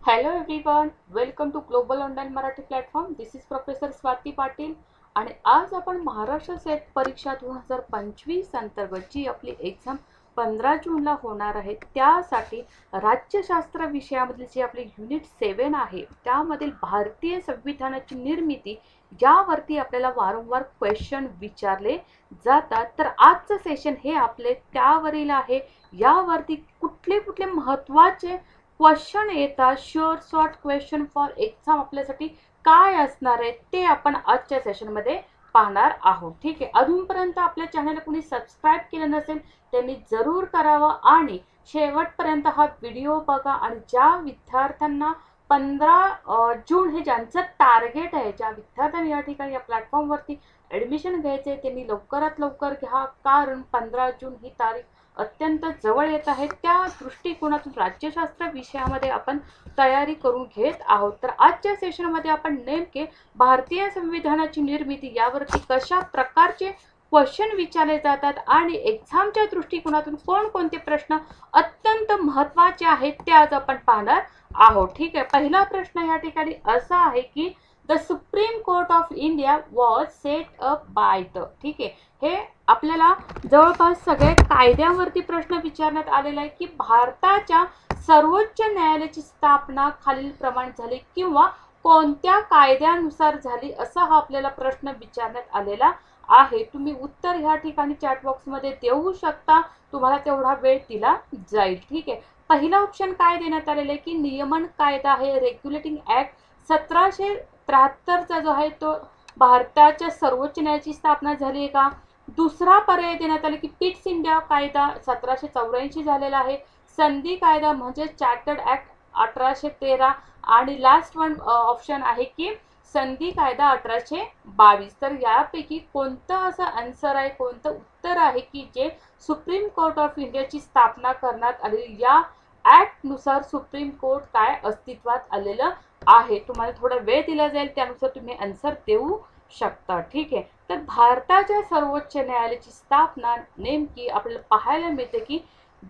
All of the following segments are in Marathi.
Hello everyone, welcome to global online Marathi platform. This is professor Swati Patil आणि आज आपण महाराष्ट्र सेट परीक्षा 2025 अंतर्गत जी आपली एक्झाम 15 जूनला होणार आहे त्यासाठी राज्यशास्त्र विषयामधील जे आपले युनिट 7 आहे त्यामधील भारतीय संविधानाची निर्मिती यावरती आपल्याला वारंवार क्वेश्चन विचारले जातात. तर आजचं सेशन हे आपले त्यावरील आहे. यावरती कुठले कुठले महत्त्वाचे क्वेश्चन येतात, sure short question for exam आपल्यासाठी काय असणार आहे ते आपण आजच्या सेशनमध्ये पाहणार आहोत. ठीक आहे, अजूनपर्यंत आपल्या चॅनलला कोणी सबस्क्राईब केलं नसेल त्यांनी जरूर करावं आणि शेवटपर्यंत हा व्हिडिओ बघा. आणि ज्या विद्यार्थ्यांना 15 जून हे ज्यांचं टार्गेट आहे, ज्या विद्यार्थ्यांनी या ठिकाणी या प्लॅटफॉर्मवरती ॲडमिशन घ्यायचे त्यांनी लवकरात लवकर घ्या, कारण 15 जून ही तारीख अत्यंत जवळ येत आहे. त्या दृष्टिकोनातून राज्यशास्त्र विषयामध्ये आपण तयारी करून घेत आहोत. तर आजच्या सेशनमध्ये आपण नेमके भारतीय संविधानाची निर्मिती यावरती कशा प्रकारचे क्वेश्चन विचारले जातात आणि एक्झामच्या दृष्टिकोनातून कोणकोणते प्रश्न अत्यंत महत्त्वाचे आहेत ते आज आपण पाहणार आहोत. ठीक आहे, पहिला प्रश्न या ठिकाणी असा आहे की the supreme court of India was set up by the. ठीक आहे, हे आपल्याला जवळपास सगळे कायद्यावरती प्रश्न विचारण्यात आलेला आहे की भारताच्या सर्वोच्च न्यायालयाची स्थापना खालील प्रमाणे झाली किंवा कोणत्या कायद्यानुसार झाली, असा हा आपल्याला प्रश्न विचारण्यात आलेला आहे. तुम्ही उत्तर ह्या ठिकाणी चॅट बॉक्समध्ये देऊ शकता, तुम्हाला तेवढा वेळ दिला जाईल. ठीक आहे, पहिला ऑप्शन काय देण्यात आलेला आहे की नियमन कायदा आहे, रेग्युलेटिंग ऍक्ट 1773चा जो आहे तो भारताच्या सर्वोच्च न्यायालयाची स्थापना झाली आहे का. दुसरा पर्याय देण्यात आला की पिट्स इंडिया कायदा 1784 झालेला आहे, संधी कायदा म्हणजे चार्टर्ड ऍक्ट 1813 आणि लास्ट वन ऑप्शन आहे की संधी कायदा 1822. तर यापैकी कोणतं असं आन्सर आहे, कोणतं उत्तर आहे की जे सुप्रीम कोर्ट ऑफ इंडियाची स्थापना करण्यात आलेली या ऍक्ट नुसार सुप्रीम कोर्ट काय अस्तित्वात आलेलं आहे. तुम्हाला थोडा वेळ दिला जाईल, त्यानुसार तुम्ही आन्सर देऊ शकता. ठीक आहे, तर भारताच्या सर्वोच्च न्यायालयाची स्थापना नेमकी आपल्याला पाहायला मिळते की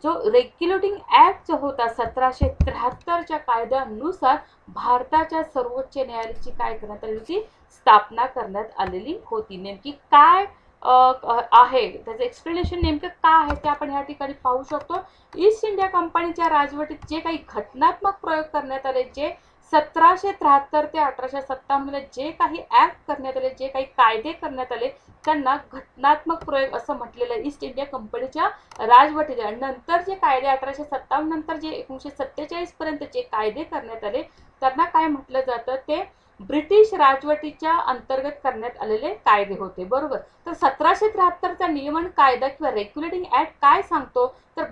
जो रेग्युलेटिंग ऍक्ट जो होता 1773च्या कायद्यानुसार भारताच्या सर्वोच्च न्यायालयाची काय करण्यात आली होती, स्थापना करण्यात आलेली होती. नेमकी काय आहे त्याचं एक्सप्लेनेशन नेमकं काय आहे ते आपण या ठिकाणी पाहू शकतो. ईस्ट इंडिया कंपनीच्या राजवटीत जे काही घटनात्मक प्रयोग करण्यात आले, जे 1773 ते 1857 मध्ये जे काही ऍक्ट करण्यात आले, जे काही कायदे करण्यात आले त्यांना घटनात्मक प्रयोग असं म्हटलेलं आहे ईस्ट इंडिया कंपनीच्या राजवटीत. नंतर जे कायदे 1857 नंतर जे 1947 पर्यंत जे कायदे करण्यात आले त्यांना काय म्हटलं जातं, ते ब्रिटिश राजवटीच्या अंतर्गत करण्यात आलेले कायदे होते. बरोबर, तर 1773चा नियमन कायदा किंवा रेग्युलेटिंग ऍक्ट काय सांगतो, तर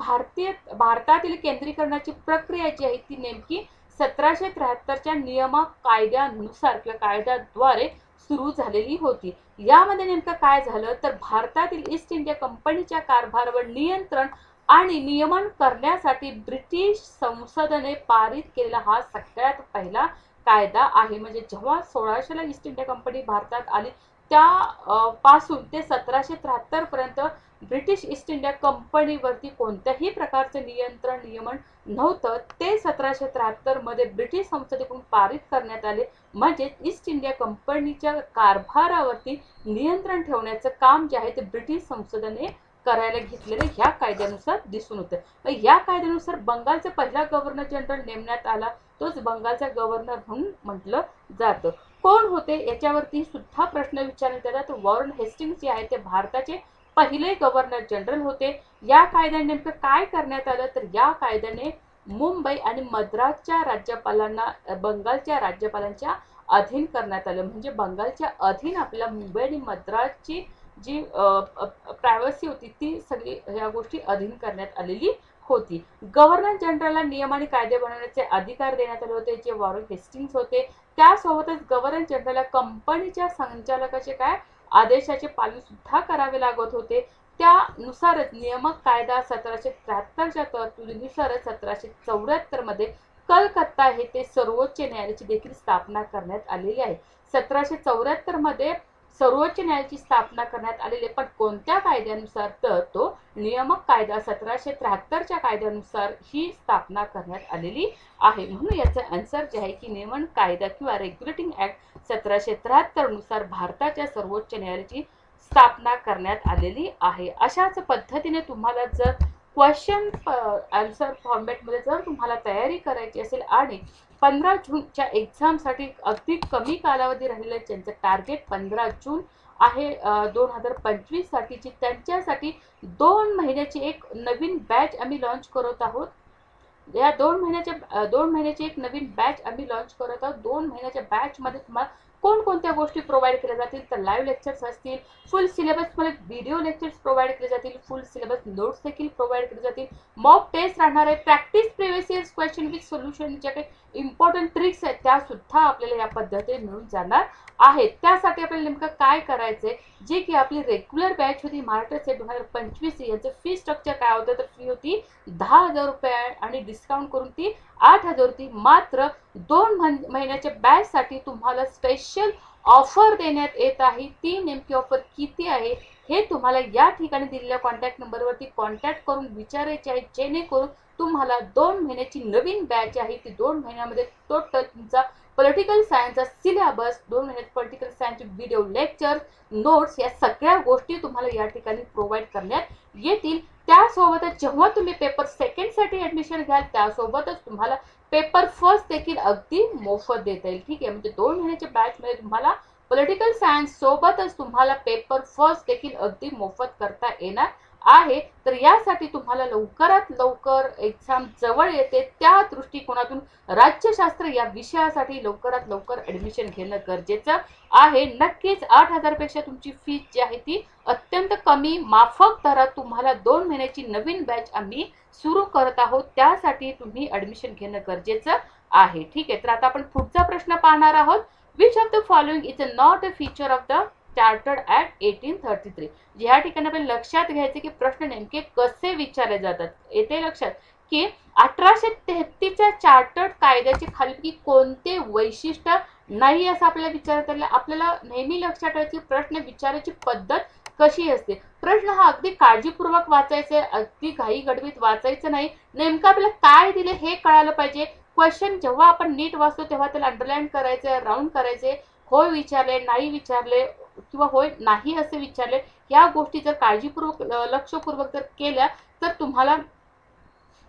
भारतातील केंद्रीकरणाची प्रक्रिया जी आहे ती नेमकी 1773च्या नियम कायद्यानुसार किंवा कायद्याद्वारे सुरू झालेली होती. यामध्ये नेमकं काय झालं, तर भारतातील ईस्ट इंडिया कंपनीच्या कारभारावर नियंत्रण आणि नियमन करण्यासाठी ब्रिटिश संसदेने पारित केलेला हा सगळ्यात पहिला कायदा आहे. म्हणजे जेव्हा 1600ला ईस्ट इंडिया कंपनी भारतात आली त्या पासून ते 1773 पर्यंत ब्रिटिश ईस्ट इंडिया कंपनीवरती कोणत्याही प्रकारचे नियंत्रण नियमन नव्हतं. ते 1773 मध्ये ब्रिटिश संसदेकडून पारित करण्यात आले. म्हणजे ईस्ट इंडिया कंपनीच्या कारभारावरती नियंत्रण ठेवण्याचं काम जे आहे ते ब्रिटिश संसदेने करायला घेतलेले ह्या कायद्यानुसार दिसून होतं. या कायद्यानुसार बंगालचा पहिला गव्हर्नर जनरल नेमण्यात आला, तोच बंगालचा गव्हर्नर म्हणून म्हटलं जातं. कोण होते याच्यावरती सुद्धा प्रश्न विचारण्यात येतात. तर वॉरेन हेस्टिंग्स जे आहे ते भारताचे पहिले गव्हर्नर जनरल होते. या कायद्याने नेमकं काय करण्यात आलं, तर या कायद्याने मुंबई आणि मद्रासच्या राज्यपालांना बंगालच्या राज्यपालांच्या अधीन करण्यात आलं. म्हणजे बंगालच्या अधीन आपल्याला मुंबई आणि मद्रासची जी प्रायव्हसी होती ती सगळी ह्या गोष्टी अधीन करण्यात आलेली होती. गव्हर्नर जनरलला नियम आणि कायदे बनवण्याचे अधिकार देण्यात आले होते, जे वॉरेन हेस्टिंग्स होते. त्यासोबतच गव्हर्नर जनरलला कंपनीच्या संचालकाचे काय आदेशाचे पालन सुद्धा करावे लागत होते. त्यानुसारच नियामक कायदा 1773च्या तरतुदीनुसारच 1774 मध्ये कलकत्ता हे ते सर्वोच्च न्यायालयाची देखील स्थापना करण्यात आलेली आहे. 1774 मध्ये सर्वोच्च न्यायालयाची स्थापना करण्यात आलेली आहे, पण कोणत्या कायद्यानुसार? तर तो नियामक कायदा 1773च्या कायद्यानुसार ही स्थापना करण्यात आलेली आहे. म्हणून याचं आन्सर जे आहे की नियमन कायदा किंवा रेग्युलेटिंग ऍक्ट 1773 नुसार भारताच्या सर्वोच्च न्यायालयाची स्थापना करण्यात आलेली आहे. अशाच पद्धतीने तुम्हाला जर क्वेश्चन आन्सर फॉर्मॅटमध्ये जर तुम्हाला तयारी करायची असेल आणि 15 जूनच्या एक्झामसाठी अगदी कमी कालावधी राहिलेलं आहे, ज्यांचं टार्गेट 15 जून आहे 2025 साठीची, त्यांच्यासाठी 2 महिन्याची एक नवीन बॅच आम्ही लॉन्च करत आहोत. या 2 महिन्याची एक नवीन बॅच आम्ही लॉन्च करत आहोत. 2 महिन्याच्या बॅचमध्ये तुम्हाला कोणकोणत्या गोष्टी प्रोव्हाइड केल्या जातील? तर लाईव्ह लेक्चर्स असतील, फुल सिलेबस तुम्हाला व्हिडिओ लेक्चर्स प्रोव्हाइड केले जातील, फुल सिलेबस नोट्स देखील प्रोव्हाइड केले जातील, मॉक टेस्ट राहणार आहे, practice previous years question with solution, ज्या काही इम्पॉर्टंट ट्रिक्स आहेत त्या सुद्धा आपल्याला या पद्धतीने मिळून जाणार आहेत. त्यासाठी आपल्याला नेमकं काय करायचंय? जे की आपली रेग्युलर बॅच होती महाराष्ट्र सेट 2025, याचं फी स्ट्रक्चर काय होतं? तर फी होती 10,000 रुपये आणि डिस्काउंट करून ती 8,000 होती. मात्र 2 महिन्याच्या बॅच साठी तुम्हाला स्पेशल ऑफर देण्यात येत आहे. ती नेमकी ऑफर किती आहे हे तुम्हाला या ठिकाणी दिलेल्या कॉन्टॅक्ट नंबरवरती कॉन्टॅक्ट करून विचारायचे आहे, जेणेकरून तुम्हाला 2 महिन्याची नवीन बॅच आहे ती 2 महिन्यामध्ये टोटल तुमचा पॉलिटिकल सायन्सचा सिलेबस, 2 महिन्यात पॉलिटिकल सायन्सचे व्हिडिओ लेक्चर, नोट्स, या सगळ्या गोष्टी तुम्हाला या ठिकाणी प्रोव्हाइड करण्यात येतील. त्यासोबतच जेव्हा तुम्ही पेपर सेकंडसाठी ऍडमिशन घ्याल त्यासोबतच तुम्हाला पेपर फर्स्ट देखील अगदी मोफत देता येईल. ठीक आहे, म्हणजे 2 महिन्याच्या बॅचमध्ये तुम्हाला पॉलिटिकल सायन्स सोबतच तुम्हाला पेपर फर्स्ट देखील अगदी मोफत करता येणार आहे. तर यासाठी तुम्हाला लवकरात लवकर एक्झाम जवळ येते, त्या दृष्टिकोनातून राज्यशास्त्र या विषयासाठी लवकरात लवकर ऍडमिशन घेणं गरजेचं आहे. नक्कीच 8,000 पेक्षा तुमची फी जी आहे ती अत्यंत कमी माफक दरात तुम्हाला 2 महिन्याची नवीन बॅच आम्ही सुरू करत आहोत, त्यासाठी तुम्ही ऍडमिशन घेणं गरजेचं आहे. ठीक आहे, तर आता आपण पुढचा प्रश्न पाहणार आहोत. Which of the following is not a feature of the chartered act 1833? या ठिकाणी आपण लक्षात घ्यायचे की प्रश्न नेमके कसे विचारले जातात. येते लक्षात की 1833च्या चार्टर्ड कायद्याचे खाली कोणते वैशिष्ट्य नाही असं आपल्याला विचारता आलं. आपल्याला नेहमी लक्षात ठेवायचे प्रश्न विचारायची पद्धत कशी असते. प्रश्न हा अगदी काळजीपूर्वक वाचायचा, अगदी घाई गडबडीत वाचायचं नाही. नेमकं आपल्याला काय दिले हे कळायला पाहिजे. क्वेश्चन जेव्हा आपण नीट वाचतो तेव्हा त्याला अंडरलाईन करायचे, राऊंड करायचे, होय विचारले, नाही विचारले किंवा होय नाही असे विचारले, या गोष्टी जर काळजीपूर्वक लक्षपूर्वक जर केल्या तर तुम्हाला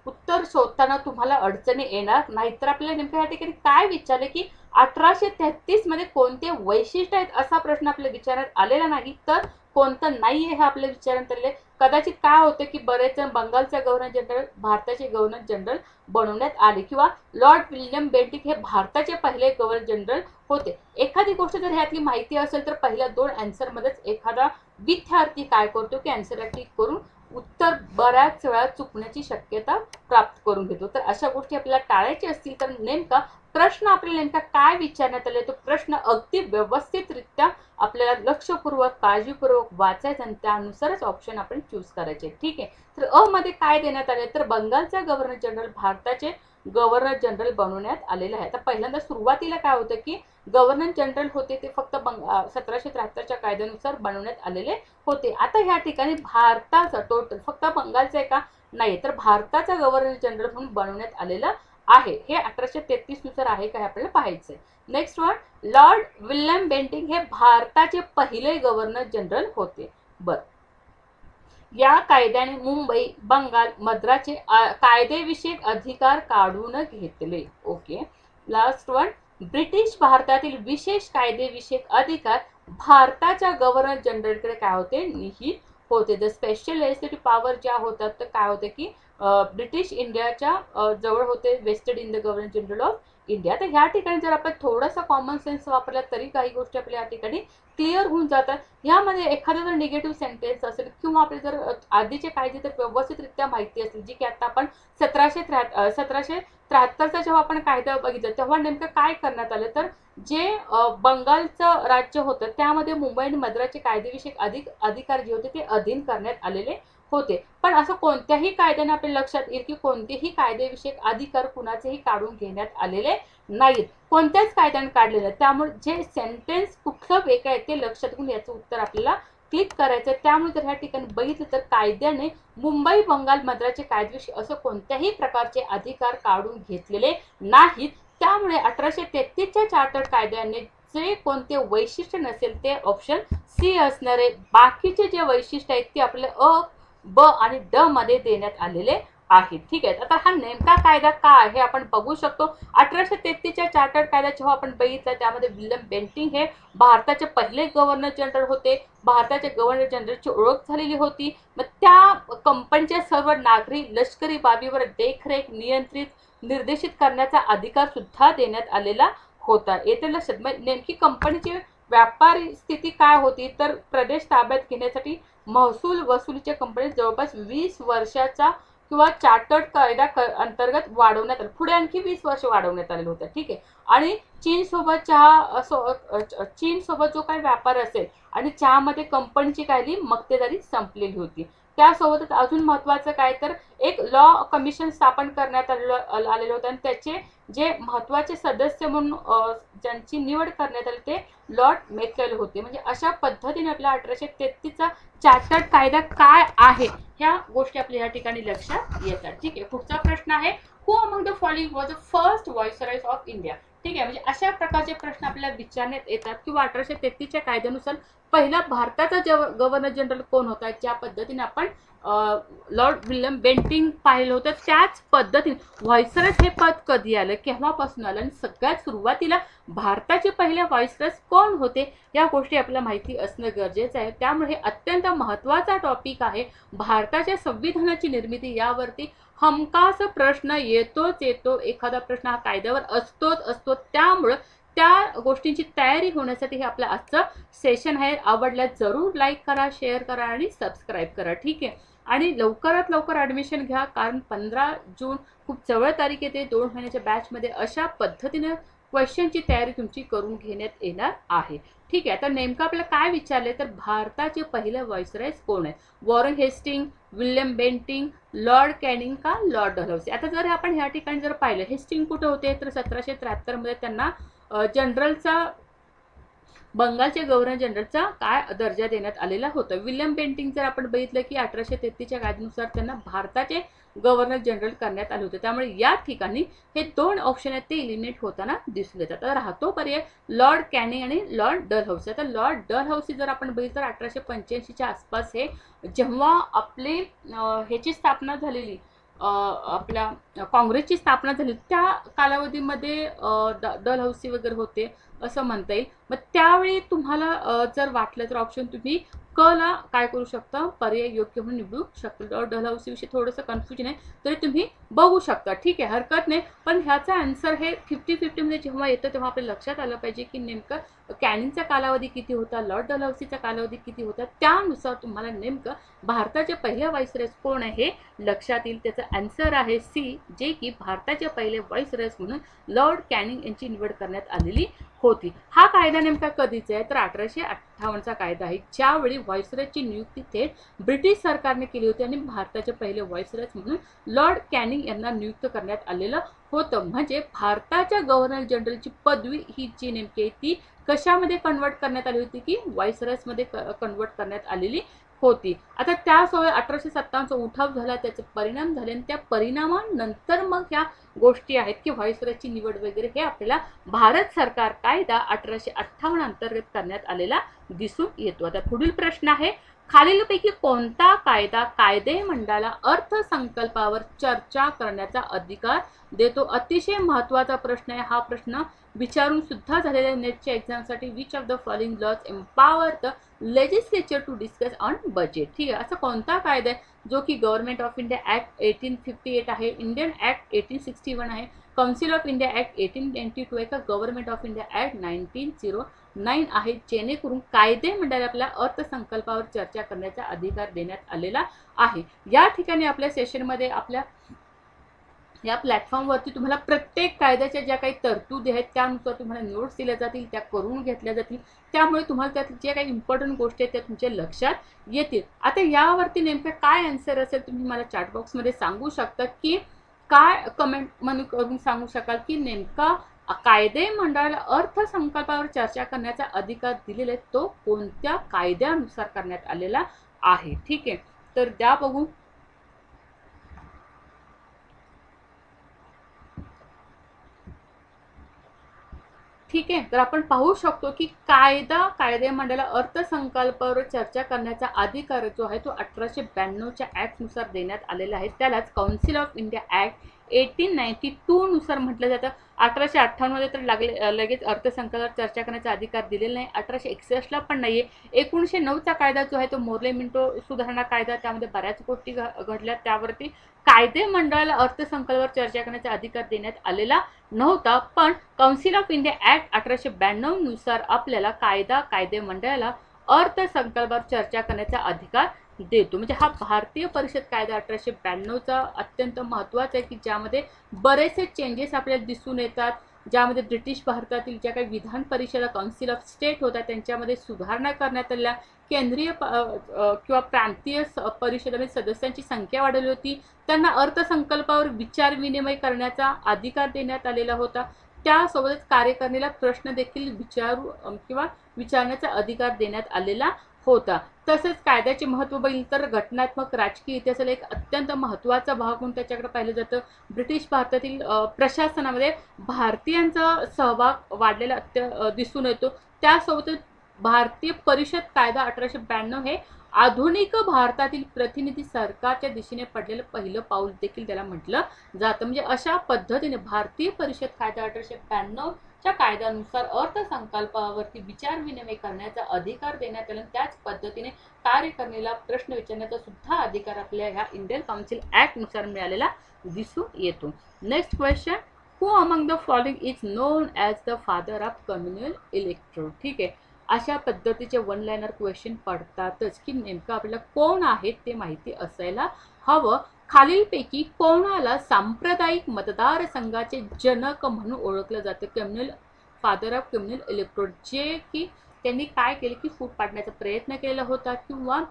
उत्तर शोधताना तुम्हाला अडचणी येणार नाही. तर आपल्याला नेमकं या ठिकाणी काय विचारले की 1833 मध्ये कोणते वैशिष्ट्य आहेत असा प्रश्न आपल्याला विचारण्यात आलेला नाही, तर कोणतं नाहीये हे आपल्याला विचारण्यात आले. कदाचित काय होतं की बरेच जण बंगालचे गव्हर्नर जनरल भारताचे गव्हर्नर जनरल बनवण्यात आले किंवा लॉर्ड विल्यम बेंटिक हे भारताचे पहिले गव्हर्नर जनरल होते. एखादी गोष्ट जर ह्यातली माहिती असेल तर पहिल्या 2 आन्सर मध्येच एखादा विद्यार्थी काय करतो की आन्सरला क्लिक करून उत्तर बऱ्याच वेळा चुकण्याची शक्यता प्राप्त करून घेतो. तर अशा गोष्टी आपल्याला टाळायची असतील तर नेमका प्रश्न आपल्याला नेमका काय विचारण्यात आले, तो प्रश्न अगदी व्यवस्थितरित्या आपल्याला लक्षपूर्वक काळजीपूर्वक वाचायचा आणि त्यानुसारच ऑप्शन आपण चूज करायचे. ठीक आहे, तर अ मध्ये काय देण्यात आले तर बंगालचा गव्हर्नर जनरल भारताचे गव्हर्नर जनरल बनवण्यात आलेले आहे. तर पहिल्यांदा सुरुवातीला काय होतं की गव्हर्नर जनरल होते ते फक्त 1773च्या कायद्यानुसार बनवण्यात आलेले होते. आता ह्या ठिकाणी भारताचा टोटल फक्त बंगालचा आहे का? नाही, तर भारताचा गव्हर्नर जनरल म्हणून बनवण्यात आलेलं आहे. हे 1833 नुसार आहे का हे आपल्याला पाहायचंय. Next one, Lord William Bentinck हे भारताचे पहिले गव्हर्नर जनरल होते. बर, या कायद्याने मुंबई, बंगाल, मद्रासचे कायदेविषयक अधिकार काढून घेतले. ओके, लास्ट वन, ब्रिटिश भारतातील विशेष कायदेविषयक अधिकार भारताच्या गव्हर्नर जनरलकडे काय होते? निहित होते. द स्पेशल लेजिस्लेटिव्ह पॉवर ज्या होतात तर काय होते की ब्रिटिश इंडियाच्या जवळ होते, vested in the governor general of India. तर ह्या ठिकाणी जर आपण थोडासा कॉमन सेन्स वापरला तरी काही गोष्टी आपल्या या ठिकाणी क्लिअर होऊन जातात. यामध्ये एखादं जर निगेटिव्ह सेंटेन्स असेल किंवा आपले जर आधीचे कायदे तर व्यवस्थितरित्या माहिती असेल, जी की आता आपण 1773चा जेव्हा आपण कायदा बघितला तेव्हा नेमकं काय करण्यात आलं तर जे बंगालचं राज्य होतं त्यामध्ये मुंबई आणि मद्रासचे कायदेविषयक अधिकार जे होते ते अधीन करण्यात आलेले होते. पण असं कोणत्याही कायद्याने आपल्या लक्षात येईल की कोणतेही कायदेविषयक अधिकार कुणाचेही काढून घेण्यात आलेले नाहीत, कोणत्याच कायद्याने काढलेलं. त्यामुळे जे सेंटेन्स कुठलं वेगळं आहे ते लक्षात घेऊन याचं उत्तर आपल्याला क्लिक करायचं. त्यामुळे जर ह्या ठिकाणी बघितलं तर कायद्याने मुंबई बंगाल मद्रासचे कायदेविषयी असं कोणत्याही प्रकारचे अधिकार काढून घेतलेले नाहीत. त्यामुळे 1833च्या चार्टर्ड कायद्याने जे कोणते वैशिष्ट्य नसेल ते ऑप्शन सी असणार आहे. बाकीचे जे वैशिष्ट्य आहेत ते आपले अ, ब आणि ड मध्ये देण्यात आलेले आहेत. ठीक आहे, आता हा नेमका कायदा काय हे आपण बघू शकतो. 1833च्या चार्टर्ड कायदा जेव्हा आपण बघितला त्यामध्ये विल्यम बेंटिंक हे भारताचे पहिले गव्हर्नर जनरल होते. भारताचे गव्हर्नर जनरलची ओळख झालेली होती. मग त्या कंपनीच्या सर्व नागरी लष्करी बाबीवर देखरेख नियंत्रित निर्देशित करण्याचा अधिकार सुद्धा देण्यात आलेला होता. येथे लक्षात नेमकी कंपनीची व्यापारी स्थिती काय होती तर प्रदेश ताब्यात घेण्यासाठी महसूल वसुलीच्या कंपनीत जवळपास 20 वर्षाचा किंवा चार्टर्ड कायदा अंतर्गत वाढवण्यात आलं. पुढे आणखी 20 वर्ष वाढवण्यात आलेलं होतं. ठीक आहे, आणि चीन सोबत जो काही व्यापार असेल आणि चहामध्ये कंपनीची काही मक्तेदारी संपलेली होती. त्यासोबतच अजून महत्त्वाचं काय तर एक लॉ कमिशन स्थापन करण्यात आलेलं होतं आणि त्याचे जे महत्त्वाचे सदस्य म्हणून ज्यांची निवड करण्यात आली ते लॉर्ड मेकल होते. म्हणजे अशा पद्धतीने आपल्या 1833चा चार्टर्ड कायदा काय आहे ह्या गोष्टी आपल्या या ठिकाणी लक्षात येतात. ठीक आहे, पुढचा प्रश्न आहे who among the following was the first viceroy of India. ठीक आहे, म्हणजे अशा प्रकारचे प्रश्न आपल्याला विचारण्यात येतात किंवा 1833च्या कायद्यानुसार पहिला भारताचा गव्हर्नर जनरल कोण होता. ज्या पद्धतीने आपण लॉर्ड विल्यम बेंटिंक पाहिलं होतं त्याच पद्धतीने व्हायसरॉय हे पद कधी आलं, केव्हापासून आलं आणि सगळ्यात सुरुवातीला भारताचे पहिले व्हायसरॉय कोण होते या गोष्टी आपल्याला माहिती असणं गरजेचं आहे. त्यामुळे हे अत्यंत महत्त्वाचा टॉपिक आहे. भारताच्या संविधानाची निर्मिती यावरती हमखास प्रश्न येतो. एखादा प्रश्न हा कायद्यावर असतो. त्यामुळं त्या गोष्टींची तयारी होण्यासाठी हे आपलं आजचं सेशन आहे. आवडल्यास जरूर लाईक करा, शेअर करा आणि सबस्क्राईब करा. ठीक आहे, आणि लवकरात लवकर ॲडमिशन घ्या कारण 15 जून खूप जवळ तारीख येते. 2 महिन्याच्या बॅचमध्ये अशा पद्धतीने क्वेश्चनची तयारी तुमची करून घेण्यात येणार आहे. ठीक आहे, आता नेमकं आपल्याला काय विचारले तर भारताचे पहिले व्हायसरॉय कोण आहे. Warren Hastings, William Bentinck, Lord Canning का लॉर्ड डलहौसी. आता जर आपण ह्या ठिकाणी जर पाहिलं हेस्टिंग कुठे होते तर 1773 मध्ये त्यांना जनरलचा बंगालच्या गव्हर्नर जनरलचा काय दर्जा देण्यात आलेला होता. विल्यम बेंटिंक जर आपण बघितलं की 1833च्या कायद्यानुसार त्यांना भारताचे गव्हर्नर जनरल करण्यात आले होते. त्यामुळे या ठिकाणी हे 2 ऑप्शन आहेत ते इलिमिनेट होताना दिसून येतात. आता राहतो पर्याय लॉर्ड कॅनिंग आणि लॉर्ड डलहौसी. आता लॉर्ड डलहौसी जर आपण बघितलं तर 1885च्या आसपास हे जेव्हा आपले ह्याची स्थापना झालेली आपल्या काँग्रेसची स्थापना झाली त्या कालावधीमध्ये डलहौसी वगैरे होते असं म्हणता येईल. मग त्यावेळी तुम्हाला जर वाटलं तर ऑप्शन तुम्ही क ला काय करू शकता पर्याय योग्य म्हणून निवडू शकता. लॉर्ड डलहौसी विषयी थोडंसं कन्फ्युजन आहे तरी तुम्ही बघू शकता. ठीक आहे, हरकत नाही. पण ह्याचा आन्सर हे 50-50 मध्ये जेव्हा येतं तेव्हा आपल्या लक्षात आलं पाहिजे की नेमकं कॅनिंगचा कालावधी किती होता, लॉर्ड डलहौसीचा कालावधी किती होता. त्यानुसार तुम्हाला नेमकं भारताचे पहिले व्हायसरॉय कोण आहे हे लक्षात येईल. त्याचा आन्सर आहे सी, जे की भारताचे पहिले व्हायसरॉय म्हणून लॉर्ड कॅनिंग यांची निवड करण्यात आलेली होती. हा कायदा नेमका कधीचा आहे तर 1858चा कायदा आहे. ज्यावेळी व्हायसरॉयची नियुक्ती थेट ब्रिटिश सरकारने केली होती आणि भारताचे पहिले व्हायसरॉय म्हणून लॉर्ड कॅनिंग यांना नियुक्त करण्यात आलेलं होतं. म्हणजे भारताच्या गव्हर्नर जनरलची पदवी ही जी नेमकी आहे ती कशामध्ये कन्वर्ट करण्यात आली होती की व्हायसरॉयमध्ये कन्वर्ट करण्यात आलेली होती. आता त्यासोबत 1857चा उठाव झाला, त्याचे परिणाम झाले आणि त्या परिणामानंतर मग ह्या गोष्टी आहेत की व्हायसरॉयची निवड वगैरे हे आपल्याला भारत सरकार कायदा 1858 अंतर्गत करण्यात आलेला दिसून येतो. आता पुढील प्रश्न आहे खालीलपैकी कोणता कायदा कायदे मंडळाला अर्थसंकल्पावर चर्चा करण्याचा अधिकार देतो. अतिशय महत्त्वाचा प्रश्न आहे हा. प्रश्न विचारून सुद्धा झालेल्या नेटच्या एक्झामसाठी which of the following laws empower the legislature to discuss on budget. ठीक आहे, असा कोणता कायदा आहे जो की गव्हर्नमेंट ऑफ इंडिया ॲक्ट 1858 आहे, इंडियन ॲक्ट 1861 आहे, काउन्सिल ऑफ इंडिया ॲक्ट 1892 आहे का गव्हर्नमेंट ऑफ इंडिया ॲक्ट 1909 आहे, जेणेकरून कायदे मंडळाला आपल्या अर्थसंकल्पावर चर्चा करण्याचा अधिकार देण्यात आलेला आहे. या ठिकाणी आपल्या सेशनमध्ये आपल्या या प्लॅटफॉर्मवरती तुम्हाला प्रत्येक कायद्याच्या ज्या काही तरतुदी आहेत त्यानुसार तुम्हाला नोट्स दिल्या जातील, त्या करून घेतल्या जातील. त्यामुळे तुम्हाला त्यात जे काही इम्पॉर्टंट गोष्टी आहेत त्या तुमच्या लक्षात येतील. आता यावरती नेमकं काय आन्सर असेल तुम्ही मला चॅट बॉक्समध्ये सांगू शकता, की काय कमेंट म्हणून करून सांगू शकाल की नेमका कायदे मंडळाला अर्थसंकल्पावर चर्चा करण्याचा अधिकार दिलेला आहे तो कोणत्या कायद्यानुसार करण्यात आलेला आहे. ठीक आहे, तर द्या बघू. ठीक आहे, तर आपण पाहू शकतो की कायदे मंडळाला अर्थसंकल्पावर चर्चा करण्याचा अधिकार जो आहे तो 1892च्या ॲक्टनुसार देण्यात आलेला आहे. त्यालाच काउन्सिल ऑफ इंडिया ॲक्ट 1892 नुसार म्हटलं जातं. 1858 मध्ये तर लगेच अर्थसंकल्पावर चर्चा करण्याचा अधिकार दिलेला नाही. 1861ला पण नाहीये. 1909चा कायदा जो आहे तो मोर्ले मिंटो सुधारणा कायदा, त्यामध्ये बऱ्याच गोष्टी घडल्या. त्यावरती कायदे मंडळाला अर्थसंकल्पावर चर्चा करण्याचा अधिकार देण्यात आलेला नव्हता. पण काउन्सिल ऑफ इंडिया ॲक्ट 1892 नुसार आपल्याला कायदे मंडळाला अर्थसंकल्पावर चर्चा करण्याचा अधिकार देतो. म्हणजे हा भारतीय परिषद कायदा 1892चा अत्यंत महत्त्वाचा आहे की ज्यामध्ये बरेचसे चेंजेस आपल्याला दिसून येतात. ज्यामध्ये ब्रिटिश भारतातील ज्या काही विधान परिषदा काउन्सिल ऑफ स्टेट होत्या त्यांच्यामध्ये सुधारणा करण्यात आल्या. केंद्रीय किंवा प्रांतीय परिषदेमध्ये सदस्यांची संख्या वाढवली होती. त्यांना अर्थसंकल्पावर विचार विनिमय करण्याचा अधिकार देण्यात आलेला होता. त्यासोबतच कार्यकारिणीला प्रश्न देखील विचारण्याचा अधिकार देण्यात आलेला होता. तसेच कायद्याचे महत्त्व बघितले तर घटनात्मक राजकीय इतिहासाला एक अत्यंत महत्त्वाचा भाग म्हणून त्याच्याकडे पाहिलं जातं. ब्रिटिश भारतातील प्रशासनामध्ये भारतीयांचा सहभाग वाढलेला दिसून येतो. त्यासोबतच भारतीय परिषद कायदा 1892 हे आधुनिक भारतातील प्रतिनिधी सरकारच्या दिशेने पडलेलं पहिलं पाऊल देखील त्याला म्हटलं जातं. म्हणजे अशा पद्धतीने भारतीय परिषद कायदा 1892च्या कायद्यानुसार अर्थसंकल्पावरती विचार विनिमय करण्याचा अधिकार देण्यात आला. त्याच पद्धतीने कार्यकारिणीला प्रश्न विचारण्याचा सुद्धा अधिकार आपल्या ह्या इंडियन काउन्सिल ॲक्ट नुसार मिळालेला दिसून येतो. Next question, who among the following is non as the father of communal electro. ठीक आहे, अशा पद्धतीचे वन लाइनर क्वेश्चन पडतातच की नेमकं आपल्याला कोण आहेत ते माहिती असायला हवं. खालीलपैकी कोणाला सांप्रदायिक मतदारसंघाचे जनक म्हणून ओळखलं जातं? फादर ऑफ कम्युनल इलेक्ट्रो, जे की त्यांनी काय केले की फूट पाडण्याचा प्रयत्न केलेला होता किंवा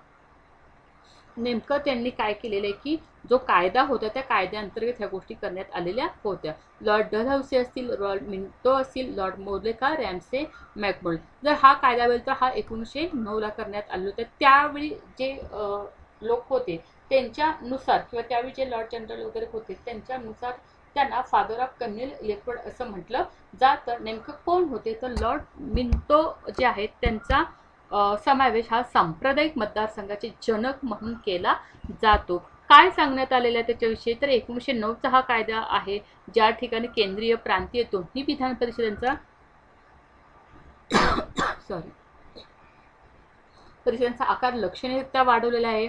नेमकं त्यांनी काय केलेलं आहे की जो कायदा होता त्या कायद्याअंतर्गत ह्या गोष्टी करण्यात आलेल्या होत्या. लॉर्ड डलहौसी असतील, लॉर्ड मिंटो असतील, लॉर्ड मोर्ले का रॅम्से मॅकमोहन. जर हा कायदा बघितला तर हा 1909ला करण्यात आला होता. त्यावेळी जे लोक होते त्यांच्यानुसार किंवा त्यावेळी जे लॉर्ड जनरल वगैरे होते त्यांच्यानुसार त्यांना फादर ऑफ कम्युनल इलेक्ट्रोड असं म्हटलं जातं. नेमकं कोण होते तर लॉर्ड मिंटो जे आहेत त्यांचा समावेश हा सांप्रदायिक मतदारसंघाचे जनक म्हणून केला जातो. काय सांगण्यात आलेलं आहे त्याच्याविषयी तर 1909चा हा कायदा आहे ज्या ठिकाणी केंद्रीय प्रांतीय दोन्ही विधान परिषदांचा परिषदांचा आकार लक्षणीयरित्या वाढवलेला आहे.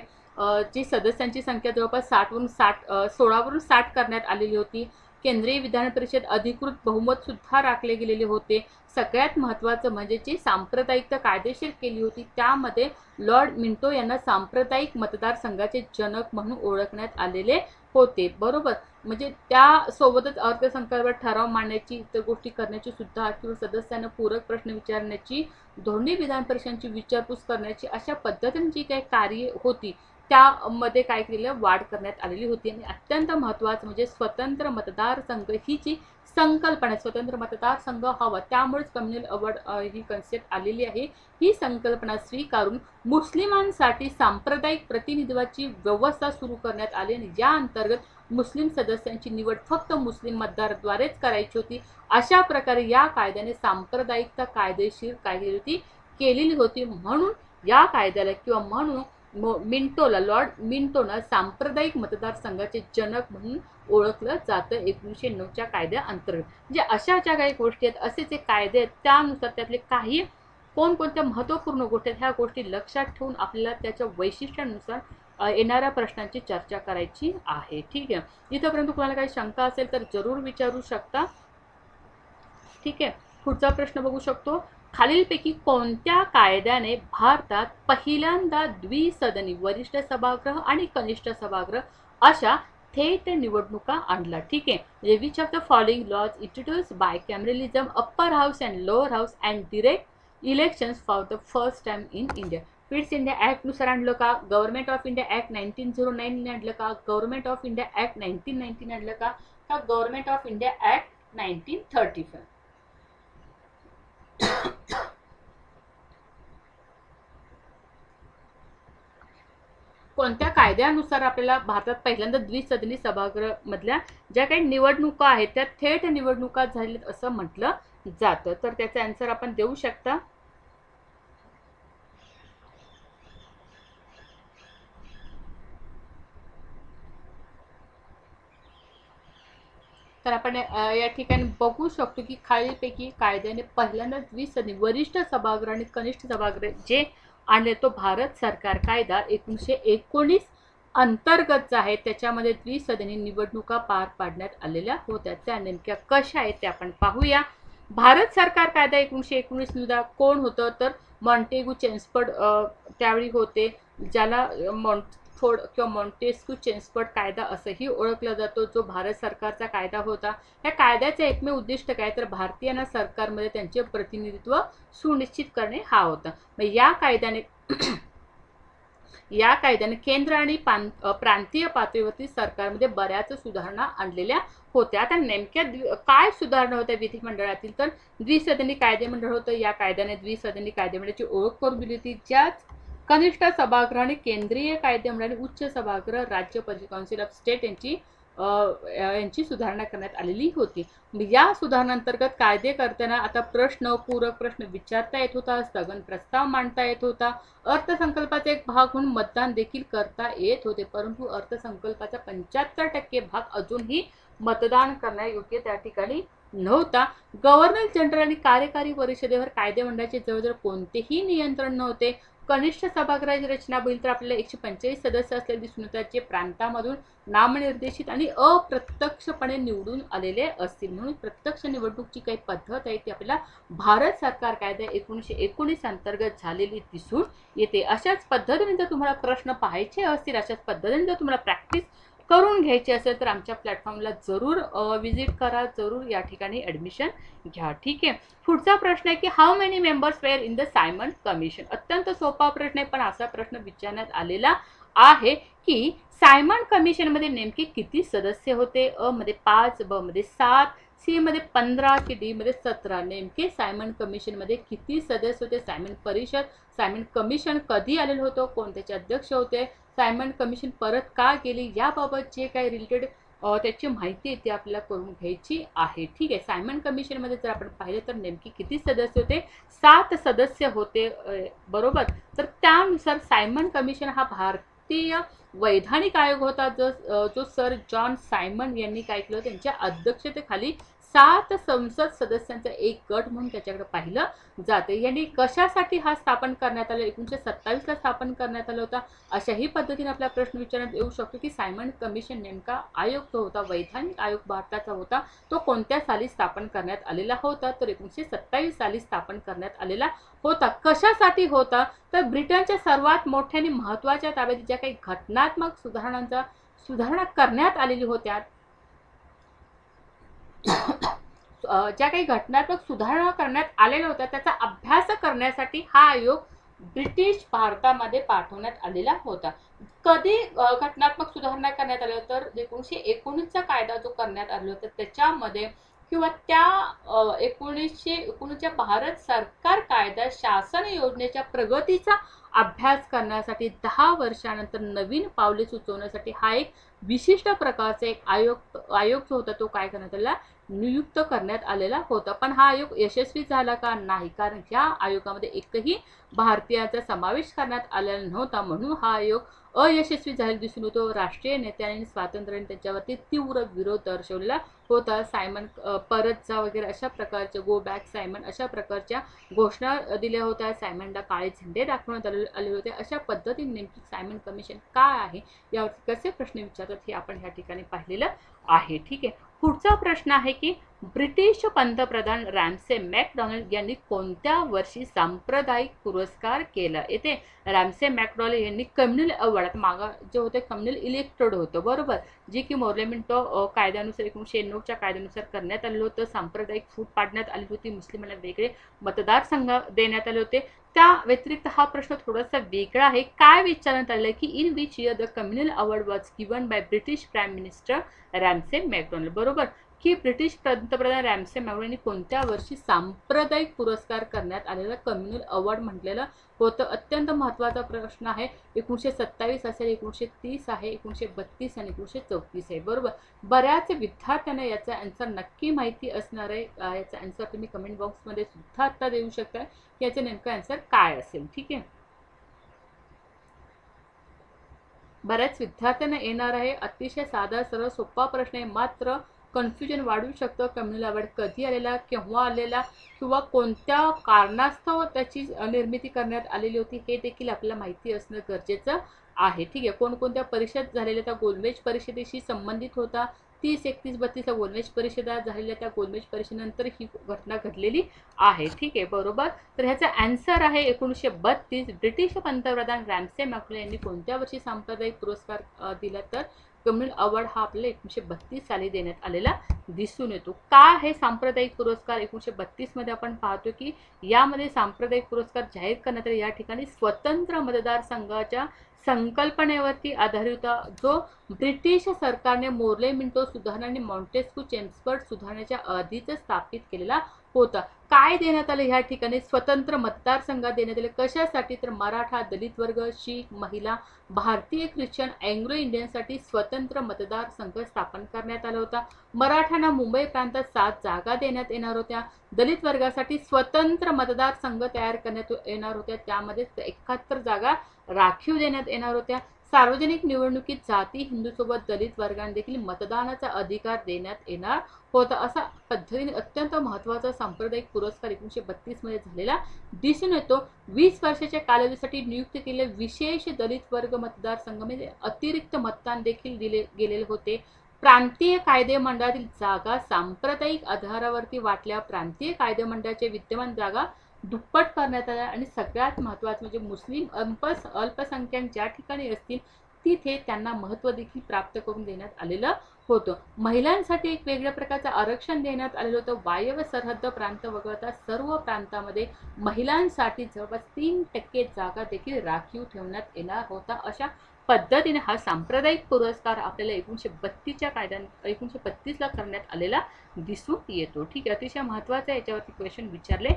जी सदस्यांची संख्या जवळपास 16वरून 60 करण्यात आलेली होती. केंद्रीय विधान परिषद अधिकृत बहुमत सुद्धा राखले गेलेले होते. सगळ्यात महत्त्वाचं म्हणजे जी सांप्रदायिकता कायदेशीर केली होती त्यामध्ये लॉर्ड मिंटो यांना सांप्रदायिक मतदारसंघाचे जनक म्हणून ओळखण्यात आलेले होते. बरोबर, म्हणजे त्यासोबतच अर्थसंकल्पावर ठराव मांडण्याची, इतर गोष्टी करण्याची सुद्धा किंवा सदस्यांना पूरक प्रश्न विचारण्याची, दोन्ही विधान परिषदांची विचारपूस करण्याची अशा पद्धतीने जी काही कार्ये होती त्यामध्ये काय केलेलं वाढ करण्यात आलेली होती. आणि अत्यंत महत्त्वाचं म्हणजे स्वतंत्र मतदारसंघ ही जी संकल्पना, स्वतंत्र मतदारसंघ हवा त्यामुळेच कम्युनल अवॉर्ड ही कन्सेप्ट आलेली आहे. ही संकल्पना स्वीकारून मुस्लिमांसाठी सांप्रदायिक प्रतिनिधित्वाची व्यवस्था सुरू करण्यात आली आणि या अंतर्गत मुस्लिम सदस्यांची निवड फक्त मुस्लिम मतदाराद्वारेच करायची होती. अशा प्रकारे या कायद्याने सांप्रदायिकता कायदेशीर केलेली होती. म्हणून या कायद्याला किंवा म्हणून लॉर्ड मिंटोला सांप्रदायिक मतदारसंघाचे जनक म्हणून ओळखलं जातं 1909च्या कायद्याअंतर्गत. म्हणजे अशा ज्या काही गोष्टी आहेत, असे जे कायदे आहेत त्यानुसार त्यातले काही कोणकोणत्या महत्त्वपूर्ण गोष्टी आहेत ह्या गोष्टी लक्षात ठेवून आपल्याला त्याच्या वैशिष्ट्यानुसार येणाऱ्या प्रश्नांची चर्चा करायची आहे. ठीक आहे, इथंपर्यंत तुम्हाला काही शंका असेल तर जरूर विचारू शकता. ठीक आहे, पुढचा प्रश्न बघू शकतो. खालीलपैकी कोणत्या कायद्याने भारतात पहिल्यांदा द्विसदनी वरिष्ठ सभागृह आणि कनिष्ठ सभागृह अशा थेट निवडणुका आणला. ठीक आहे, म्हणजे which of the following laws introduce bicameralism, upper house and lower house and direct elections for the first time in India. फिट्स इंडिया ऍक्ट नुसार आणलं का, गव्हर्नमेंट ऑफ इंडिया ऍक्ट 1909 आणलं का, गव्हर्नमेंट ऑफ इंडिया ऍक्ट 1919 आणलं का, का गव्हर्नमेंट ऑफ इंडिया ऍक्ट 1935. कोणत्या कायद्यानुसार आपल्याला भारतात पहिल्यांदा द्विसदनी सभागृह मधल्या ज्या काही निवडणुका आहेत त्या थेट निवडणुका झाल्यात असं म्हटलं जातं. तर त्याचा आन्सर आपण देऊ शकता. तर आपण या ठिकाणी बघू शकतो की खालीलपैकी कायद्याने पहिल्यांदा द्विसदनी वरिष्ठ सभागृह आणि कनिष्ठ सभागृह जे आणले तो भारत सरकार कायदा 1919 अंतर्गत जे आहे त्याच्यामध्ये द्विसदनी निवडणुका पार पाडण्यात आलेल्या होत्या. त्या नेमक्या कशा आहेत ते आपण पाहूया. भारत सरकार कायदा 1919 नुसार कोण होतं तर मॉन्टेग्यू चेम्सफोर्ड त्यावेळी होते, ज्याला फोर्ड किंवा मॉन्टेस्क्यू चेम्सफोर्ड कायदा असंही ओळखला जातो, जो भारत सरकारचा कायदा होता. या कायद्याचे एकमेव उद्दिष्ट काय तर भारतीयांना सरकारमध्ये त्यांचे प्रतिनिधित्व सुनिश्चित करणे हा होता. या कायद्याने केंद्र आणि प्रांतीय पातळीवरती सरकारमध्ये बऱ्याच सुधारणा आणलेल्या होत्या. आता नेमक्या काय सुधारणा होत्या विधिमंडळातील तर द्विसदनी कायदेमंडळ होतं. या कायद्याने द्विसदनी कायदेमंडळाची ओळख करून दिली होती, ज्यात कनिष्ठ सभागृह आणि केंद्रीय कायदेमंडळ आणि उच्च सभागृह राज्य परिषद काउन्सिल ऑफ स्टेट यांची सुधारणा करण्यात आलेली होती. या सुधारणांतर्गत कायदे करताना आता प्रश्न पूरक प्रश्न विचारता येत होता, स्थगन प्रस्ताव मांडता येत होता, अर्थसंकल्पाचा एक भाग म्हणून मतदान देखील करता येत होते. परंतु अर्थसंकल्पाचा 75% भाग अजूनही मतदान करण्यायोग्य त्या ठिकाणी नव्हता. गव्हर्नर जनरल आणि कार्यकारी परिषदेवर कायदेमंडळाचे जवळजवळ कोणतेही नियंत्रण नव्हते. कनिष्ठ सभागृहाची रचना बघितली तर आपल्याला 145 सदस्य असलेले दिसून येतात, जे प्रांतामधून नामनिर्देशित आणि अप्रत्यक्षपणे निवडून आलेले असतील. म्हणून प्रत्यक्ष निवडणूकची काही पद्धत आहे ती आपल्याला भारत सरकार कायदा 1919 अंतर्गत झालेली दिसून येते. अशाच पद्धतीने जर तुम्हाला प्रश्न पाहायचे असतील, अशाच पद्धतीने जर तुम्हाला प्रॅक्टिस करून घ्यायची असेल तर आमच्या प्लॅटफॉर्मला जरूर विजिट करा, जरूर या ठिकाणी ॲडमिशन घ्या. ठीक आहे, पुढचा प्रश्न आहे की how many members were in the Simon commission. अत्यंत सोपा प्रश्न आहे, पण असा प्रश्न विचारण्यात आलेला आहे की सायमन कमिशनमध्ये नेमके किती सदस्य होते. अ मध्ये 5, ब मध्ये 7, सी मध्ये 15 की डी मध्ये 17. नेमके सायमन कमिशनमध्ये किती सदस्य होते. सायमन परिषद, सायमन कमिशन कधी आलेलं होतं, कोण त्याचे अध्यक्ष होते, सायमन कमिशन परत का गेली, याबाबत जे काही रिलेटेड त्याची माहिती आहे ती आपल्याला करून घ्यायची आहे. ठीक आहे, सायमन कमिशनमध्ये जर आपण पाहिलं तर नेमके किती सदस्य होते, 7 सदस्य होते. बरोबर. तर त्यानुसार सायमन कमिशन हा भारतीय वैधानिक आयोग होता, जो सर जॉन सायमन यांनी काय केलं, त्यांच्या अध्यक्षतेखाली 7 संसद सदस्यांचा एक गट म्हणून त्याच्याकडे पाहिलं जाते. यांनी कशासाठी हा स्थापन करण्यात आला, 1927 ला स्थापन करण्यात आला होता. अशाही पद्धतीने आपला प्रश्न विचारण्यात येऊ शकतो की सायमन कमिशन नेमका आयोग जो होता, वैधानिक आयोग भारताचा होता, तो कोणत्या साली स्थापन करण्यात आलेला होता तर 1927 साली स्थापन करण्यात आलेला होता. कशासाठी होता तर ब्रिटनच्या सर्वात मोठ्या आणि महत्त्वाच्या ताब्यात ज्या काही घटनात्मक सुधारणा करण्यात आलेली होत्या, ज्या काही घटनात्मक सुधारणा करण्यात आलेल्या होत्या त्याचा अभ्यास करण्यासाठी हा आयोग ब्रिटिश भारतामध्ये पाठवण्यात आलेला होता. कधी घटनात्मक सुधारणा करण्यात आल्या तर 1919चा कायदा जो करण्यात आला होता त्याच्यामध्ये किंवा त्या 1919च्या भारत सरकार कायदा शासन योजनेच्या प्रगतीचा अभ्यास करण्यासाठी 10 वर्षानंतर नवीन पावले सुचवण्यासाठी हा एक विशिष्ट प्रकारचा एक आयोग जो होता तो काय करण्यात आला, नियुक्त करण्यात आलेला होता. पण हा आयोग यशस्वी झाला का नाही, कारण या आयोगामध्ये एकही भारतीयांचा समावेश करण्यात आलेला नव्हता, म्हणून हा आयोग अयशस्वी झालेला दिसून येतो. राष्ट्रीय नेत्यांनी स्वातंत्र्याने त्याच्यावरती तीव्र विरोध दर्शवलेला होता. सायमन परत जा वगैरे अशा प्रकारच्या, गो बॅक सायमन अशा प्रकारच्या घोषणा दिल्या होत्या. सायमनला काळे झेंडे दाखवण्यात आले होते. अशा पद्धतीने नेमकी सायमन कमिशन काय आहे यावरती कसे प्रश्न विचारतात हे आपण ह्या ठिकाणी पाहिलेलं आहे. ठीक आहे, पुढचा प्रश्न आहे की ब्रिटिश पंतप्रधान रॅम्से मॅकडॉनल्ड यांनी कोणत्या वर्षी सांप्रदायिक पुरस्कार केला? येथे रॅम्से मॅकडॉनल्ड यांनी कम्युनल अवॉर्ड, मागा जे होते कम्युनल इलेक्टेड होतं बरोबर, जे की मोर्लेमेंटो कायद्यानुसार 1991च्या कायद्यानुसार करण्यात आलेलं होतं. सांप्रदायिक फूट पाडण्यात आली होती, मुस्लिमांना वेगळे मतदारसंघ देण्यात आले होते. त्या व्यतिरिक्त हा प्रश्न थोडासा वेगळा आहे. काय विचारण्यात आलं की in which year the communal award was given by British prime minister Ramsay MacDonald, बरोबर, की ब्रिटिश पंतप्रधान रॅम्से मॅकडॉनल्ड यांनी कोणत्या वर्षी सांप्रदायिक पुरस्कार करण्यात आलेला कम्युनल अवॉर्ड म्हटलेलं होतं. अत्यंत महत्त्वाचा प्रश्न आहे. 1927 असेल, 1930 आहे, 1932 आणि 1934 आहे, बरोबर. बऱ्याच विद्यार्थ्यांना याचा आन्सर नक्की माहिती असणार आहे. याचा आन्सर तुम्ही कमेंट बॉक्समध्ये सुद्धा आता देऊ शकता की याचं नेमकं आन्सर काय असेल. ठीक आहे, बऱ्याच विद्यार्थ्यांना येणार आहे. अतिशय साधा सरळ सोपा प्रश्न आहे, मात्र कन्फ्युजन वाढू शकतं. कम्युनल अवॉर्ड कधी आलेला, केव्हा आलेला, किंवा कोणत्या कारणास्तव त्याची निर्मिती करण्यात आलेली होती हे देखील आपल्याला माहिती असणं गरजेचं आहे. ठीक आहे, कोणकोणत्या परिषद झालेल्या त्या गोलमेज परिषदेशी संबंधित होता. 30, 31, 32 गोलमेज परिषदा झालेल्या, त्या गोलमेज परिषदेनंतर ही घटना घडलेली आहे. ठीक आहे, बरोबर. तर ह्याचा आन्सर आहे 1932. ब्रिटिश पंतप्रधान रॅम्से मॅकडॉनल्ड यांनी कोणत्या वर्षी सांप्रदायिक पुरस्कार दिला? तर कम्युनल अवॉर्ड हा आपल्याला 1932 साली देण्यात आलेला दिसून येतो. काय आहे सांप्रदायिक पुरस्कार? 1932 मध्ये आपण पाहतो की यामध्ये सांप्रदायिक पुरस्कार जाहीर करण्यात आले. या ठिकाणी स्वतंत्र मतदारसंघाच्या संकल्पनेवरती आधारित होता, जो ब्रिटिश सरकारने मोर्लेमिंटो सुधारणा आणि मॉन्टेस्क्यू चेम्सफर्ड सुधारणाच्या आधीच स्थापित केलेला होता. काय देण्यात आले या ठिकाणी? स्वतंत्र मतदारसंघ देण्यात आले. कशासाठी? तर मराठा, दलित वर्ग, शीख, महिला, भारतीय ख्रिश्चन, अँग्लो इंडियनसाठी स्वतंत्र मतदारसंघ स्थापन करण्यात आला होता. मराठ्यांना मुंबई प्रांतात 7 जागा देण्यात येणार होत्या. दलित वर्गासाठी स्वतंत्र मतदारसंघ तयार करण्यात येणार होत्या, त्यामध्ये 71 जागा राखीव देण्यात येणार होत्या. सार्वजनिक निवडणुकीत जाती हिंदूसोबत दलित वर्गांना देखील मतदानाचा अधिकार देण्यात येणार होता. असा पद्धतीने अत्यंत महत्त्वाचा सांप्रदायिक पुरस्कार 1932 मध्ये झालेला दिसून येतो. 20 वर्षाच्या कालावधीसाठी नियुक्त केलेले विशेष दलित वर्ग मतदारसंघ म्हणजे अतिरिक्त मतदान देखील दिले गेलेले होते. प्रांतीय कायदे मंडळातील जागा सांप्रदायिक आधारावरती वाटल्या. प्रांतीय कायदे मंडळाचे विद्यमान जागा दुप्पट करण्यात आल्या आणि सगळ्यात महत्त्वाचं म्हणजे मुस्लिम अल्पसंख्याक ज्या ठिकाणी असतील तिथे त्यांना महत्त्व देखील प्राप्त करून देण्यात आलेलं होतं. महिलांसाठी एक वेगळ्या प्रकारचं आरक्षण देण्यात आलेलं होतं. वायव्य सरहद्द प्रांत वगळता सर्व प्रांतामध्ये महिलांसाठी जवळपास 3% जागा देखील राखीव ठेवण्यात येणार होता. अशा पद्धतीने हा सांप्रदायिक पुरस्कार आपल्याला 1932 ला करण्यात आलेला दिसून येतो. ठीक आहे, अतिशय महत्त्वाचं याच्यावरती क्वेश्चन विचारले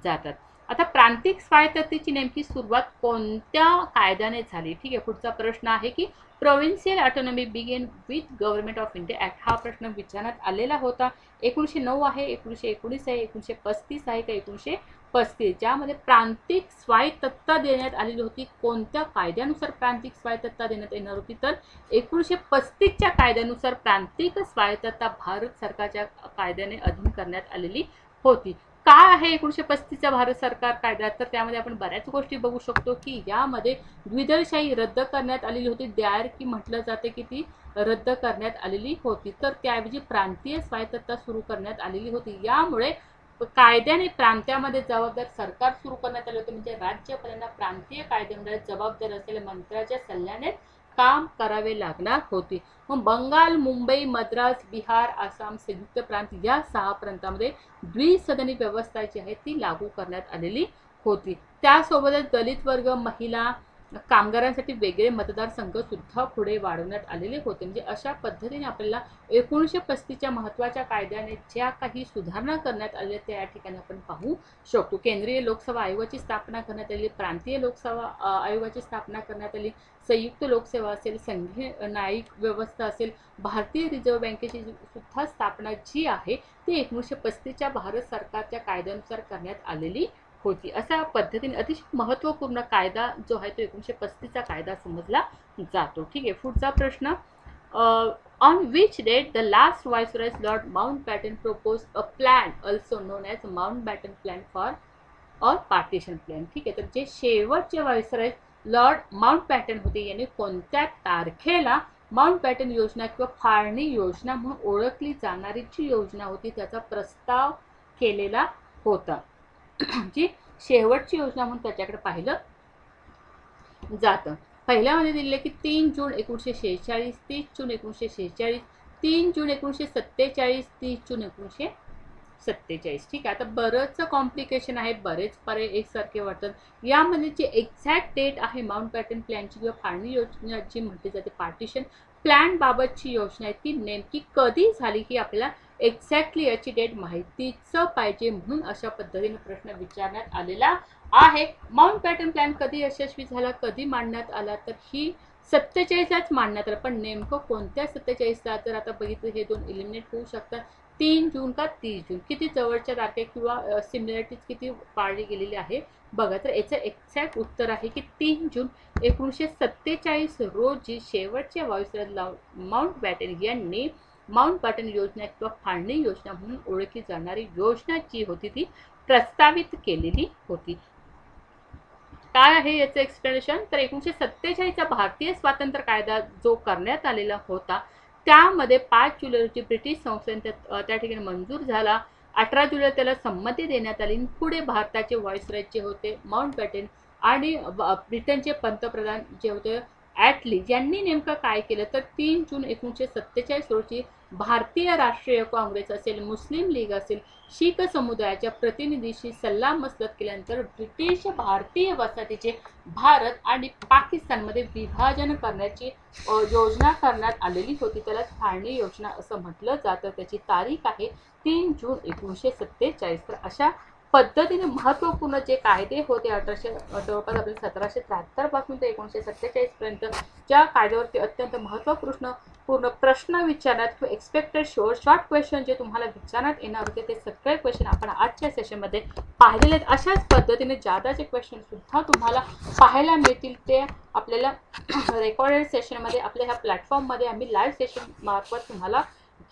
जातात. आता प्रांतिक स्वायत्ततेची नेमकी सुरुवात कोणत्या कायद्याने झाली? ठीक आहे, पुढचा प्रश्न आहे की provincial autonomy began with government of India act. हा प्रश्न विचारण्यात आलेला होता. 1909 आहे, 1919 आहे, 1935 आहे का 1935? ज्यामध्ये प्रांतिक स्वायत्तता देण्यात आलेली होती. कोणत्या कायद्यानुसार प्रांतिक स्वायत्तता देण्यात येणार होती? तर 1935च्या कायद्यानुसार प्रांतिक स्वायत्तता भारत सरकारच्या कायद्याने अधीन करण्यात आलेली होती. काय आहे 1935चा भारत सरकार कायदा? तर त्यामध्ये आपण बऱ्याच गोष्टी बघू शकतो की यामध्ये द्विदलशाही रद्द करण्यात आलेली होती. द्यारकी म्हटलं जाते की ती रद्द करण्यात आलेली होती. तर त्याऐवजी प्रांतीय स्वायत्तता सुरू करण्यात आलेली होती. यामुळे कायद्याने प्रांतामध्ये जबाबदार सरकार सुरू करण्यात आले होते. म्हणजे राज्यपालांना प्रांतीय कायद्यामध्ये जबाबदार असलेल्या मंत्र्याच्या सल्ल्याने काम करावे लागणार होते. मग बंगाल, मुंबई, मद्रास, बिहार, आसाम, संयुक्त प्रांत या 6 प्रांतामध्ये द्विसदनी व्यवस्था जी आहे ती लागू करण्यात आलेली होती. त्यासोबतच दलित वर्ग, महिला, कामगारांसाठी वेगळे मतदारसंघ सुद्धा पुढे वाढवण्यात आलेले होते. म्हणजे अशा पद्धतीने आपल्याला 1935च्या महत्त्वाच्या कायद्याने ज्या काही सुधारणा करण्यात आल्या त्या या ठिकाणी आपण पाहू शकतो. केंद्रीय लोकसेवा आयोगाची स्थापना करण्यात आली, प्रांतीय लोकसेवा आयोगाची स्थापना करण्यात आली, संयुक्त लोकसेवा असेल, संघीय न्यायिक व्यवस्था असेल, भारतीय रिझर्व्ह बँकेची सुद्धा स्थापना जी आहे ती 1935च्या भारत सरकारच्या कायद्यानुसार करण्यात आलेली होती. अशा पद्धतीने अतिशय महत्त्वपूर्ण कायदा जो आहे तो 1935चा कायदा समजला जातो. ठीक आहे, पुढचा प्रश्न. On which date the last viceroy Lord Mountbatten proposed a plan also known as Mountbatten plan for or partition plan. ठीक आहे, तर जे शेवटचे व्हायसरॉय लॉर्ड माउंटबॅटन होते यांनी कोणत्या तारखेला माउंटबॅटन योजना किंवा फाळणी योजना म्हणून ओळखली जाणारी जी योजना होती त्याचा प्रस्ताव केलेला होता. जी शेवटची योजना म्हणून त्याच्याकडे पाहिलं जातं. पहिल्यामध्ये दिलेलं की 3 जून 1946, 30 जून 1946, 3 जून 1947, 30 जून 1947. ठीक आहे. आता बरंच कॉम्प्लिकेशन आहे, बरेच पर्याय एकसारखे वाटतात. यामध्ये जी एक्झॅक्ट डेट आहे माउंटबॅटन प्लॅनची किंवा फाळणी योजना जी म्हटली जाते पार्टिशन प्लॅन बाबतची योजना आहे ती नेमकी कधी झाली ही आपल्याला एक्झॅक्टली याची डेट माहितीच पाहिजे. म्हणून अशा पद्धतीने प्रश्न विचारण्यात आलेला आहे. माउंटबॅटन प्लॅन कधी यशस्वी झाला, कधी मांडण्यात आला, तर ही 47लाच मांडण्यात आला. पण नेमकं कोणत्या 47ला जर आता बघितलं हे दोन एलिमिनेट होऊ शकतात. 3 जून का 30 जून किती जवळच्या तारखे किंवा सिमिलॅरिटीज किती पाळली गेलेली आहे बघा. तर याचं एक्झॅक्ट उत्तर आहे की 3 जून 1947 रोजी शेवटचे व्हाईसरॉय माउंटबॅटन यांनी माउंटबॅटन योजना किंवा फाळणी योजना म्हणून ओळखली जाणारी योजना जी होती ती प्रस्तावित केलेली होती. काय आहे याचं एक्सप्लेनेशन, तर 1947चा भारतीय स्वातंत्र्य कायदा जो करण्यात आलेला होता त्यामध्ये 5 जुलै रोजी ब्रिटिश संसदेने त्या ठिकाणी मंजूर झाला. 18 जुलै त्याला संमती देण्यात आली. पुढे भारताचे व्हाईसरॉय जे होते माउंटबॅटन आणि ब्रिटनचे पंतप्रधान जे होते ॲटली यांनी नेमकं काय केलं, तर 3 जून 1947 रोजी भारतीय राष्ट्रीय काँग्रेस असेल, मुस्लिम लीग असेल, शीख समुदायाच्या प्रतिनिधीशी सल्लामसलत केल्यानंतर ब्रिटिश भारतीय वसाहतीचे भारत आणि पाकिस्तानमध्ये विभाजन करण्याची योजना करण्यात आलेली होती. त्याला फाळणी योजना असं म्हटलं जातं. त्याची तारीख आहे 3 जून 1947. तर अशा पद्धतीने महत्त्वपूर्ण जे कायदे होते जवळपास आपले 1773 पासून ते 1947 पर्यंत ज्या कायद्यावरती अत्यंत महत्त्वपूर्ण प्रश्न विचारण्यात किंवा एक्सपेक्टेड शॉर्ट क्वेश्चन जे तुम्हाला विचारण्यात येणार होते ते सगळे क्वेश्चन आपण आजच्या सेशनमध्ये पाहिलेले आहेत. अशाच पद्धतीने जादाचे क्वेश्चन सुद्धा तुम्हाला पाहायला मिळतील. ते आपल्याला रेकॉर्डेड सेशनमध्ये आपल्या ह्या प्लॅटफॉर्ममध्ये आम्ही लाईव्ह सेशन मार्फत तुम्हाला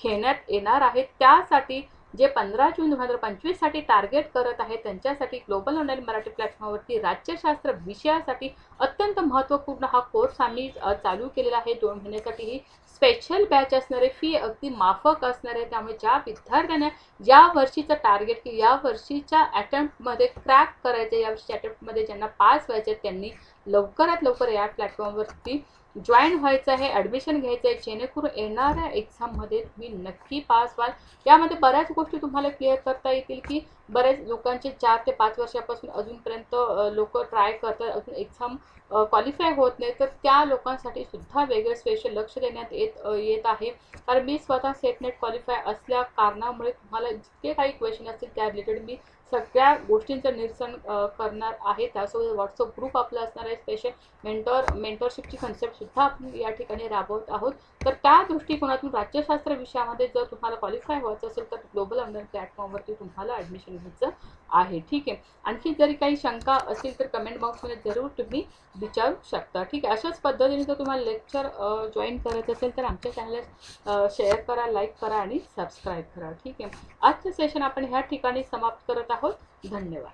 घेण्यात येणार आहे. त्यासाठी जे 15 जून 2025 साठी टार्गेट करत आहे त्यांच्यासाठी ग्लोबल ऑनलाईन मराठी प्लॅटफॉर्मवरती राज्यशास्त्र विषयासाठी अत्यंत महत्त्वपूर्ण हा कोर्स आम्ही चालू केलेला आहे. 2 महिन्यासाठी ही स्पेशल बॅच असणारे, फी अगदी माफक असणार आहे. त्यामुळे ज्या विद्यार्थ्यांना या वर्षीचं टार्गेट की या वर्षीच्या अटेम्प्टमध्ये क्रॅक करायचं, या वर्षीच्या अटेम्प्टमध्ये ज्यांना पास व्हायचे त्यांनी लवकरात लवकर या प्लॅटफॉर्मवरती जॉईन व्हायचं आहे, ॲडमिशन घ्यायचं आहे, जेणेकरून येणाऱ्या एक्झाममध्ये तुम्ही नक्की पास व्हाल. यामध्ये बऱ्याच गोष्टी तुम्हाला क्लिअर करता येतील की बऱ्याच लोकांचे 4 ते 5 वर्षापासून अजूनपर्यंत लोक ट्राय करतात, अजून एक्झाम क्वालिफाय होत नाही. तर त्या लोकांसाठी सुद्धा वेगळं स्पेशल लक्ष देण्यात येत आहे. कारण मी स्वतः सेटनेट क्वालिफाय असल्या कारणामुळे तुम्हाला जितके काही क्वेश्चन असतील त्या रिलेटेड मी सगळ्या गोष्टींचं निरसन करणार आहे. त्यासोबत व्हॉट्सअप ग्रुप आपला असणार आहे. स्पेशल मेंटरशिपची कन्सेप्टसुद्धा आपण या ठिकाणी राबवत आहोत. तर त्या दृष्टिकोनातून राज्यशास्त्र विषयामध्ये जर तुम्हाला क्वालिफाय व्हायचं असेल तर ग्लोबल ऑनलाईन प्लॅटफॉर्मवरती तुम्हाला ॲडमिशन घ्यायचं आहे. ठीक आहे. आणखी जरी काही शंका असतील तर कमेंट बॉक्समध्ये जरूर तुम्ही विचारू शकता. ठीक आहे. अशाच पद्धतीने जर तुम्हाला लेक्चर जॉईन करायचं असेल तर आमच्या चॅनलला शेअर करा, लाईक करा आणि सबस्क्राईब करा. ठीक आहे. आजचं सेशन आपण ह्या ठिकाणी समाप्त करत आहोत. धन्यवाद.